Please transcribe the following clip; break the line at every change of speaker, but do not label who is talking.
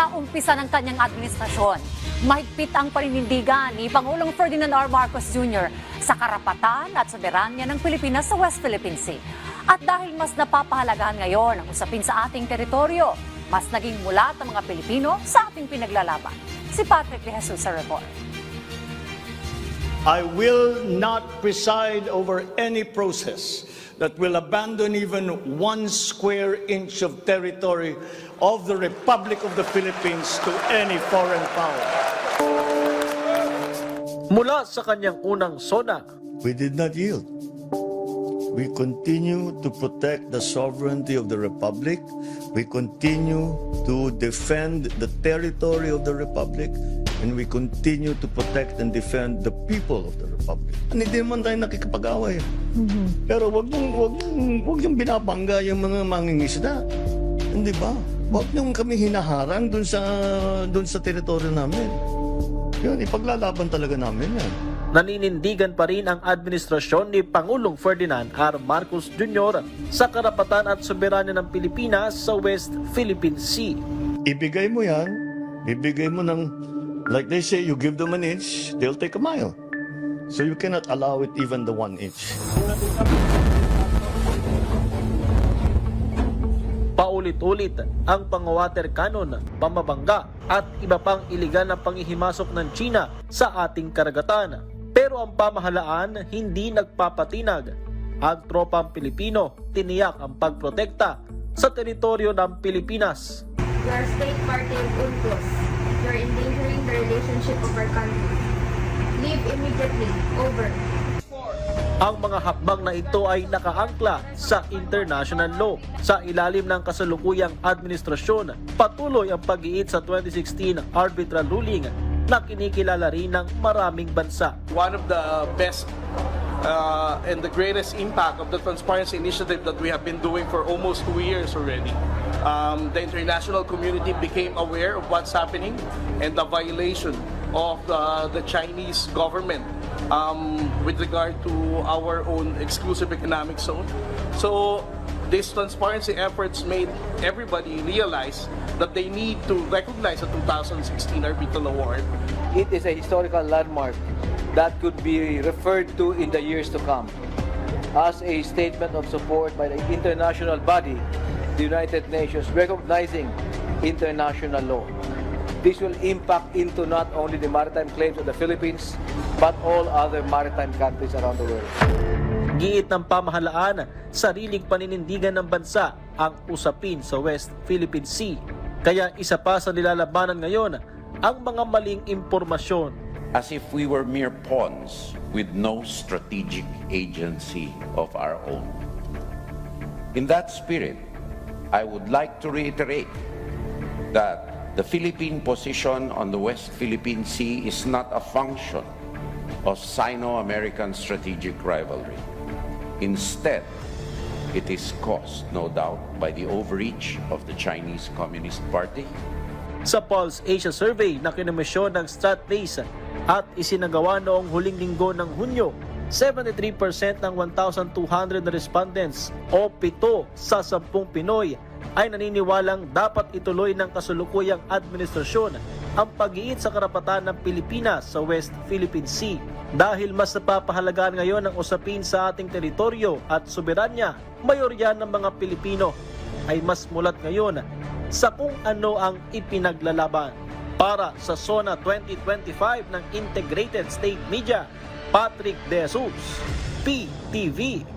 Sa umpisa ng kanyang administrasyon, mahigpit ang paninindigan ni Pangulong Ferdinand R. Marcos Jr. sa karapatan at soberanya ng Pilipinas sa West Philippine Sea. At dahil mas napapahalagahan ngayon ang usapin sa ating teritoryo, mas naging mulat ang mga Pilipino sa ating pinaglalaban. Si Patrick De Jesus sa report.
I will not preside over any process that will abandon even 1 square inch of territory of the Republic of the Philippines to any foreign power.
Mula sa kanyang unang SONA,
We did not yield. We continue to protect the sovereignty of the Republic. We continue to defend the territory of the Republic. And we continue to protect and defend the people of the Republic. Hindi naman tayo nakikipag-away. Pero wag yung binabangga yung mga mangingisda. Hindi ba? Wag niyong kami hinaharang dun sa teritoryo namin. Yun, ipaglalaban talaga namin yan.
naninindigan pa rin ang administrasyon ni Pangulong Ferdinand R. Marcos Jr. sa karapatan at soberanya ng Pilipinas sa West Philippine Sea.
Ibigay mo yan, ibigay mo ng, like they say, you give them an inch, they'll take a mile. So you cannot allow it even the 1 inch.
Paulit-ulit ang pang-water cannon, pamabangga at iba pang iligal na panghihimasok ng China sa ating karagatan. Pero ang pamahalaan hindi nagpapatinag. Ang tropang Pilipino tiniyak ang pagprotekta sa teritoryo ng Pilipinas.
You are state party in UNCLOS. You are endangering the relationship of our countries. Leave immediately. Over.
Ang mga hakbang na ito ay nakaangkla sa international law. Sa ilalim ng kasalukuyang administrasyon, patuloy ang pag-iit sa 2016 arbitral ruling na kinikilala rin ng maraming bansa.
One of the best and the greatest impact of the transparency initiative that we have been doing for almost 2 years already. The international community became aware of what's happening and the violation of the Chinese government with regard to our own exclusive economic zone. So these transparency efforts made everybody realize that they need to recognize the 2016 arbitral award.
It is a historical landmark that could be referred to in the years to come as a statement of support by the international body, the United Nations, recognizing international law. This will impact into not only the maritime claims of the Philippines, but all other maritime countries around the world.
Giit ng pamahalaan, sariling paninindigan ng bansa ang usapin sa West Philippine Sea. Kaya isa pa sa nilalabanan ngayon ang mga maling impormasyon.
As if we were mere pawns with no strategic agency of our own. In that spirit, I would like to reiterate that the Philippine position on the West Philippine Sea is not a function of Sino-American strategic rivalry. Instead, it is caused, no doubt, by the overreach of the Chinese Communist Party.
Sa Pulse Asia Survey na kinomisyon ng Stratbase at isinagawa noong huling linggo ng Hunyo, 73% ng 1,200 na respondents o 7 sa 10 Pinoy ay naniniwalang dapat ituloy ng kasalukuyang administrasyon ang pag-iit sa karapatan ng Pilipinas sa West Philippine Sea. Dahil mas napapahalagaan ngayon ang usapin sa ating teritoryo at soberanya, mayorya ng mga Pilipino ay mas mulat ngayon sa kung ano ang ipinaglalaban. Para sa SONA 2025 ng Integrated State Media, Patrick De Jesus, PTV.